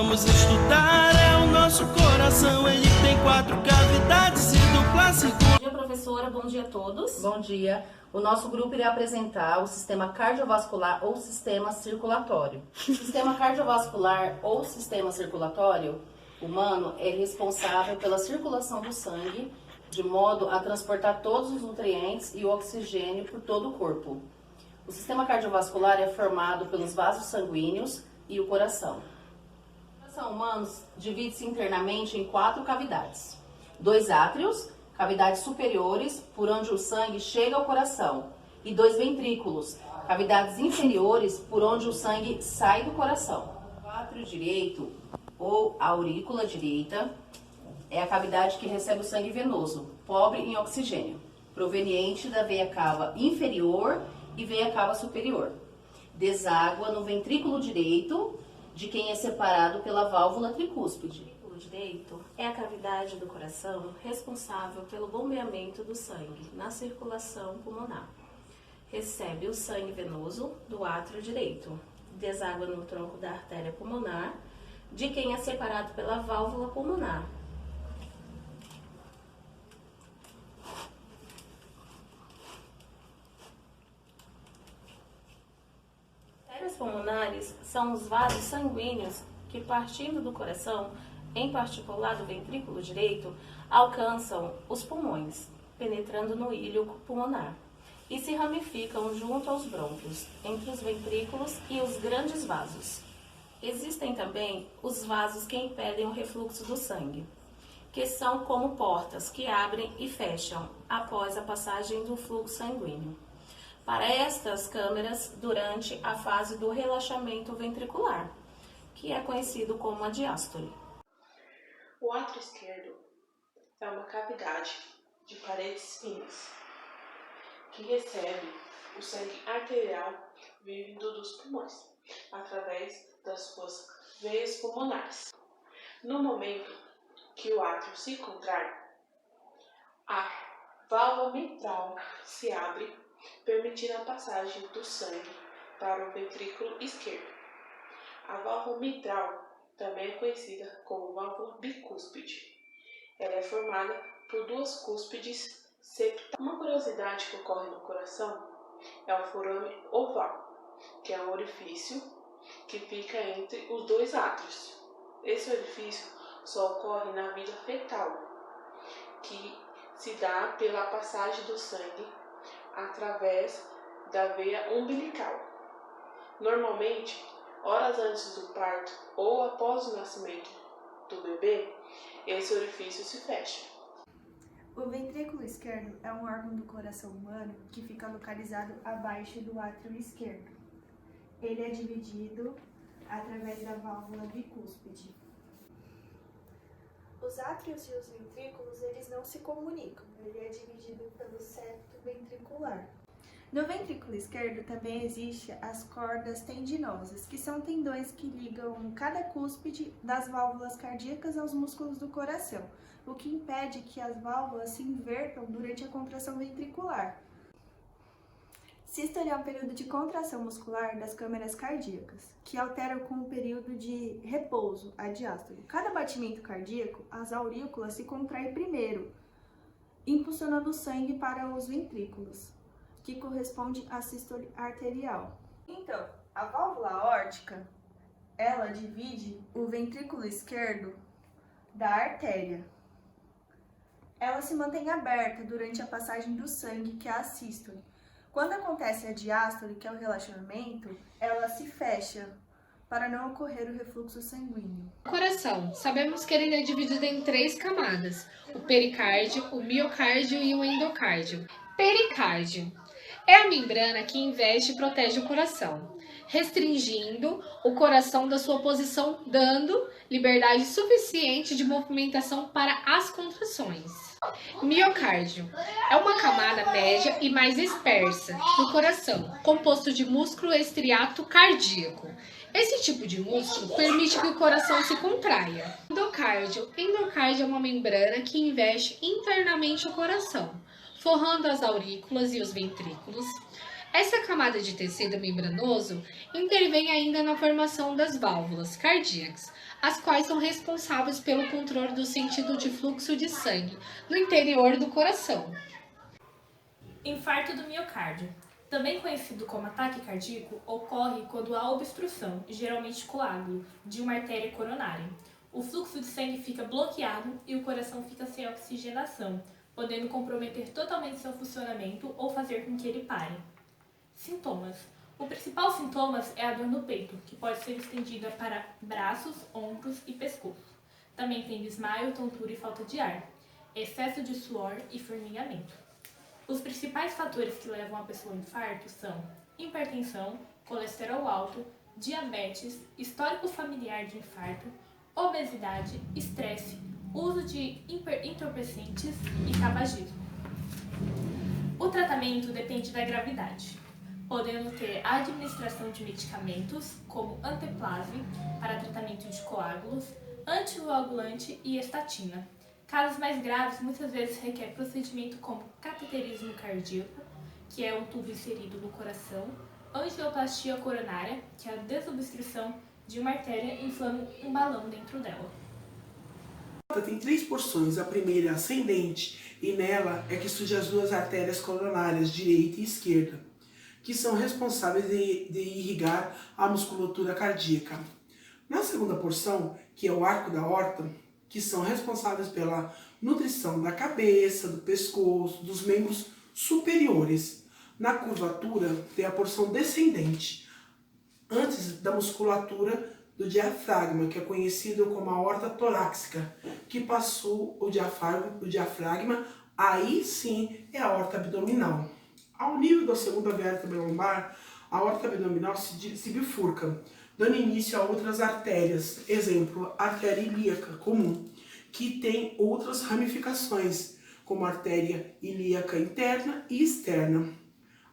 vamos estudar. É o nosso coração, ele tem 4 cavidades e dupla circulação. Bom dia, professora. Bom dia a todos. Bom dia. O nosso grupo irá apresentar o sistema cardiovascular ou sistema circulatório. O sistema cardiovascular ou sistema circulatório humano é responsável pela circulação do sangue, de modo a transportar todos os nutrientes e o oxigênio por todo o corpo. O sistema cardiovascular é formado pelos vasos sanguíneos e o coração. O coração humano divide-se internamente em 4 cavidades. 2 átrios, cavidades superiores, por onde o sangue chega ao coração, e 2 ventrículos, cavidades inferiores, por onde o sangue sai do coração. O átrio direito, ou aurícula direita, é a cavidade que recebe o sangue venoso, pobre em oxigênio, proveniente da veia cava inferior e veia cava superior. Deságua no ventrículo direito, de quem é separado pela válvula tricúspide. O direito é a cavidade do coração responsável pelo bombeamento do sangue na circulação pulmonar. Recebe o sangue venoso do átrio direito, deságua no tronco da artéria pulmonar, de quem é separado pela válvula pulmonar. Artérias pulmonares são os vasos sanguíneos que, partindo do coração, em particular do ventrículo direito, alcançam os pulmões, penetrando no ilho pulmonar, e se ramificam junto aos brônquios, entre os ventrículos e os grandes vasos. Existem também os vasos que impedem o refluxo do sangue, que são como portas que abrem e fecham após a passagem do fluxo sanguíneo. Para estas câmeras, durante a fase do relaxamento ventricular, que é conhecido como a diástole. O átrio esquerdo é uma cavidade de paredes finas que recebe o sangue arterial vindo dos pulmões, através das suas veias pulmonares. No momento que o átrio se contrai, a válvula mitral se abre, permitindo a passagem do sangue para o ventrículo esquerdo. A válvula mitral também é conhecida como válvula bicúspide. Ela é formada por 2 cúspides septais. Uma curiosidade que ocorre no coração é o forame oval, que é um orifício que fica entre os 2 átrios. Esse orifício só ocorre na vida fetal, que se dá pela passagem do sangue através da veia umbilical. Normalmente, horas antes do parto ou após o nascimento do bebê, esse orifício se fecha. O ventrículo esquerdo é um órgão do coração humano que fica localizado abaixo do átrio esquerdo. Ele é dividido através da válvula bicúspide. Os átrios e os ventrículos, eles não se comunicam. Ele é dividido pelo septo ventricular. No ventrículo esquerdo também existem as cordas tendinosas, que são tendões que ligam cada cúspide das válvulas cardíacas aos músculos do coração, o que impede que as válvulas se invertam durante a contração ventricular. Sístole é um período de contração muscular das câmeras cardíacas, que altera com o período de repouso, a diástole. Cada batimento cardíaco, as aurículas se contraem primeiro, impulsionando o sangue para os ventrículos, que corresponde à sístole arterial. Então, a válvula aórtica, ela divide o ventrículo esquerdo da artéria. Ela se mantém aberta durante a passagem do sangue, que é a sístole. Quando acontece a diástole, que é o relaxamento, ela se fecha para não ocorrer o refluxo sanguíneo. O coração. Sabemos que ele é dividido em 3 camadas: o pericárdio, o miocárdio e o endocárdio. Pericárdio é a membrana que investe e protege o coração, restringindo o coração da sua posição, dando liberdade suficiente de movimentação para as contrações. Miocárdio é uma camada média e mais dispersa do coração, composto de músculo estriato cardíaco. Esse tipo de músculo permite que o coração se contraia. Endocárdio é uma membrana que investe internamente o coração, forrando as aurículas e os ventrículos. Essa camada de tecido membranoso intervém ainda na formação das válvulas cardíacas, as quais são responsáveis pelo controle do sentido de fluxo de sangue no interior do coração. Infarto do miocárdio, também conhecido como ataque cardíaco, ocorre quando há obstrução, geralmente coágulo, de uma artéria coronária. O fluxo de sangue fica bloqueado e o coração fica sem oxigenação, podendo comprometer totalmente seu funcionamento ou fazer com que ele pare. Sintomas. O principal sintoma é a dor no peito, que pode ser estendida para braços, ombros e pescoço. Também tem desmaio, tontura e falta de ar, excesso de suor e formigamento. Os principais fatores que levam a pessoa ao infarto são hipertensão, colesterol alto, diabetes, histórico familiar de infarto, obesidade, estresse, uso de entorpecentes e tabagismo. O tratamento depende da gravidade, podendo ter a administração de medicamentos como anteplase para tratamento de coágulos, anticoagulante e estatina. Casos mais graves muitas vezes requer procedimento como cateterismo cardíaco, que é um tubo inserido no coração, angioplastia coronária, que é a desobstrução de uma artéria inflando um balão dentro dela. Tem 3 porções, a primeira é ascendente e nela é que surgem as 2 artérias coronárias, direita e esquerda, que são responsáveis de irrigar a musculatura cardíaca. Na segunda porção, que é o arco da aorta, que são responsáveis pela nutrição da cabeça, do pescoço, dos membros superiores. Na curvatura tem a porção descendente, antes da musculatura do diafragma, que é conhecido como a aorta torácica, que passou o diafragma, aí sim é a aorta abdominal. Ao nível da segunda vértebra lombar, a aorta abdominal se bifurca, dando início a outras artérias, exemplo, a artéria ilíaca comum, que tem outras ramificações, como a artéria ilíaca interna e externa.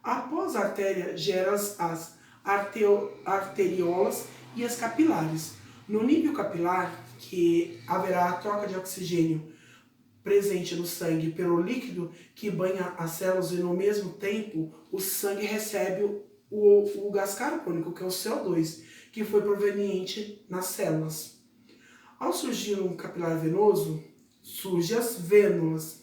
Após a artéria, gera as arteriolas e as capilares. No nível capilar, que haverá a troca de oxigênio presente no sangue pelo líquido que banha as células e no mesmo tempo o sangue recebe o gás carbônico, que é o CO2, que foi proveniente nas células. Ao surgir um capilar venoso, surgem as vênulas.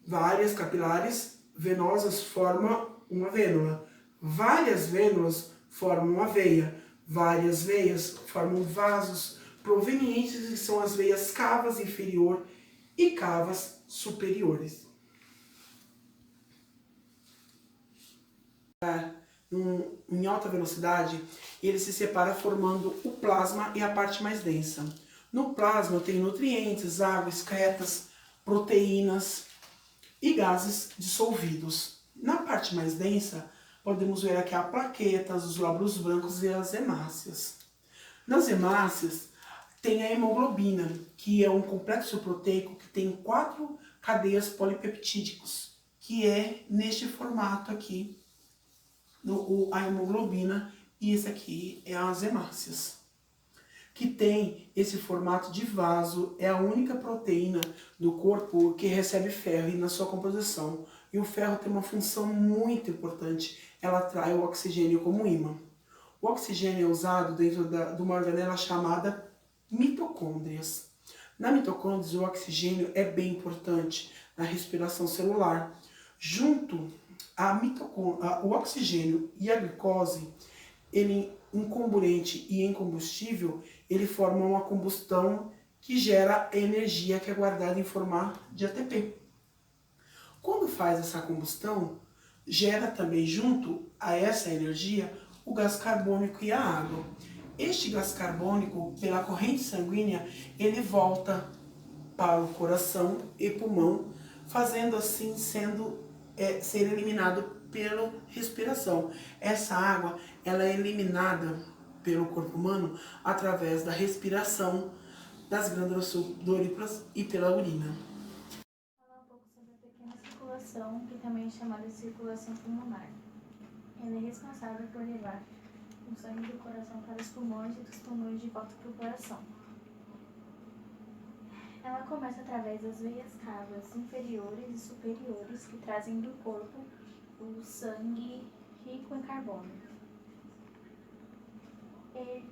Várias capilares venosas formam uma vênula. Várias vênulas formam uma veia. Várias veias formam vasos provenientes, que são as veias cavas inferior e cavas superiores. Em alta velocidade, ele se separa formando o plasma e a parte mais densa. No plasma tem nutrientes, água, excretas, proteínas e gases dissolvidos. Na parte mais densa, podemos ver aqui a plaquetas, os glóbulos brancos e as hemácias. Nas hemácias, tem a hemoglobina, que é um complexo proteico que tem 4 cadeias polipeptídicos, que é neste formato aqui, a hemoglobina, e esse aqui é as hemácias, que tem esse formato de vaso, é a única proteína do corpo que recebe ferro na sua composição. E o ferro tem uma função muito importante, ela atrai o oxigênio como ímã. O oxigênio é usado dentro de uma organela chamada mitocôndrias. Na mitocôndrias, o oxigênio é bem importante na respiração celular. Junto o oxigênio e a glicose, ele em comburente e em combustível, ele forma uma combustão que gera energia que é guardada em forma de ATP. Quando faz essa combustão, gera também junto a essa energia o gás carbônico e a água. Este gás carbônico, pela corrente sanguínea, ele volta para o coração e pulmão, fazendo assim ser eliminado pela respiração. Essa água ela é eliminada pelo corpo humano através da respiração, das glândulas sudoríparas e pela urina. Vou falar um pouco sobre a pequena circulação, que também é chamada de circulação pulmonar. Ela é responsável por levar o sangue do coração para os pulmões e dos pulmões de volta para o coração. Ela começa através das veias cavas inferiores e superiores, que trazem do corpo o sangue rico em carbono.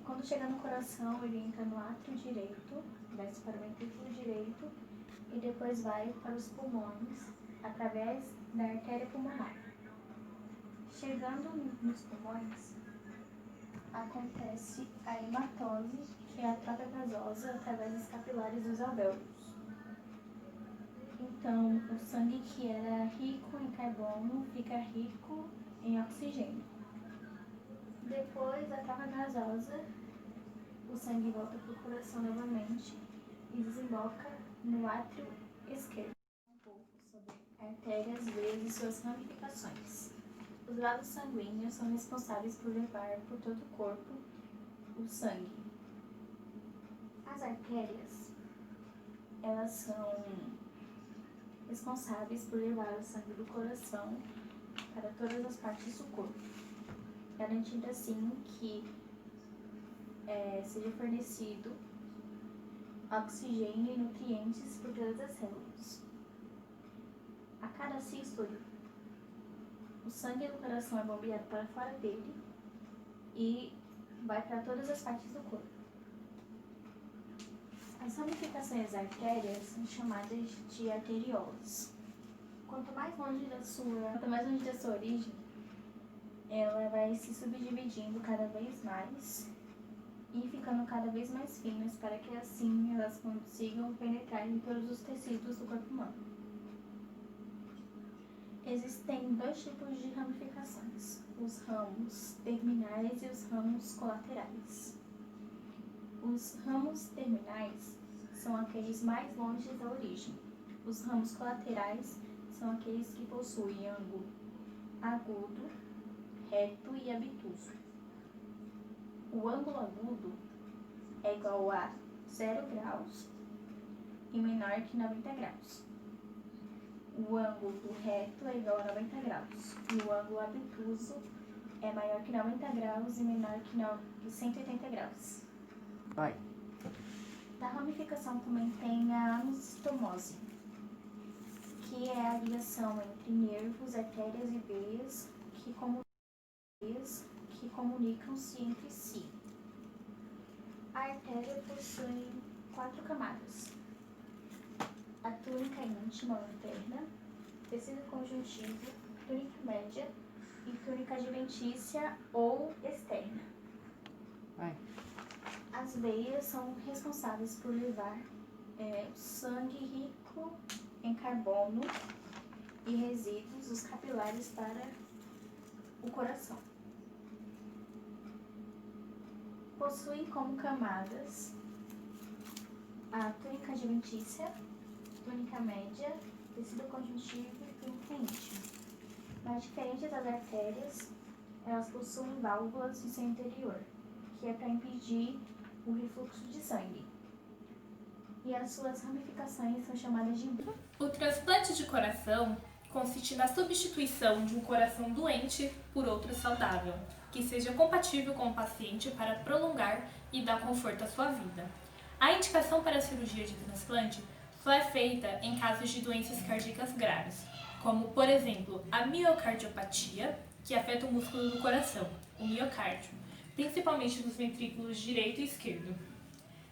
Quando chega no coração, ele entra no átrio direito, desce para o ventrículo direito e depois vai para os pulmões através da artéria pulmonar. Chegando nos pulmões, acontece a hematose, que é a troca gasosa através dos capilares dos alvéolos. Então, o sangue que era rico em carbono fica rico em oxigênio. Depois da troca gasosa, o sangue volta para o coração novamente e desemboca no átrio esquerdo. Um pouco sobre artérias, veias e suas ramificações. Os vasos sanguíneos são responsáveis por levar por todo o corpo o sangue. As artérias, elas são responsáveis por levar o sangue do coração para todas as partes do corpo, garantindo assim que seja fornecido oxigênio e nutrientes por todas as células. A cada sístole, o sangue do coração é bombeado para fora dele e vai para todas as partes do corpo. As ramificações das artérias são chamadas de arteriolas. Quanto mais longe da sua origem, ela vai se subdividindo cada vez mais e ficando cada vez mais finas para que assim elas consigam penetrar em todos os tecidos do corpo humano. Existem dois tipos de ramificações, os ramos terminais e os ramos colaterais. Os ramos terminais são aqueles mais longe da origem. Os ramos colaterais são aqueles que possuem ângulo agudo, reto e obtuso. O ângulo agudo é igual a 0 graus e menor que 90 graus. O ângulo reto é igual a 90 graus e o ângulo obtuso é maior que 90 graus e menor que 180 graus. Vai. Na ramificação também tem a anostomose, que é a ligação entre nervos, artérias e veias que comunicam-se entre si. A artéria possui 4 camadas: a túnica íntima ou interna, tecido conjuntivo, túnica média e túnica adventícia ou externa. Vai. As veias são responsáveis por levar sangue rico em carbono e resíduos dos capilares para o coração. Possuem como camadas a túnica adventícia, túnica média, tecido conjuntivo e túnica íntima. Mas diferente das artérias, elas possuem válvulas em seu interior, que é para impedir o refluxo de sangue. E as suas ramificações são chamadas de... O transplante de coração consiste na substituição de um coração doente por outro saudável, que seja compatível com o paciente para prolongar e dar conforto à sua vida. A indicação para a cirurgia de transplante só é feita em casos de doenças cardíacas graves, como, por exemplo, a miocardiopatia, que afeta o músculo do coração, o miocárdio, principalmente dos ventrículos direito e esquerdo.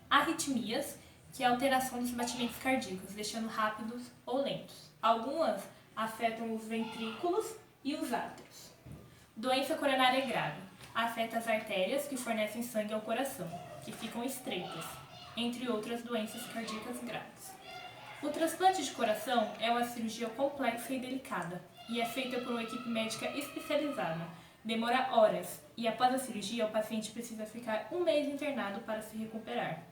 Arritmias, que é a alteração dos batimentos cardíacos, deixando rápidos ou lentos. Algumas afetam os ventrículos e os átrios. Doença coronária grave. Afeta as artérias que fornecem sangue ao coração, que ficam estreitas, entre outras doenças cardíacas graves. O transplante de coração é uma cirurgia complexa e delicada, e é feita por uma equipe médica especializada. Demora horas, e após a cirurgia o paciente precisa ficar 1 mês internado para se recuperar.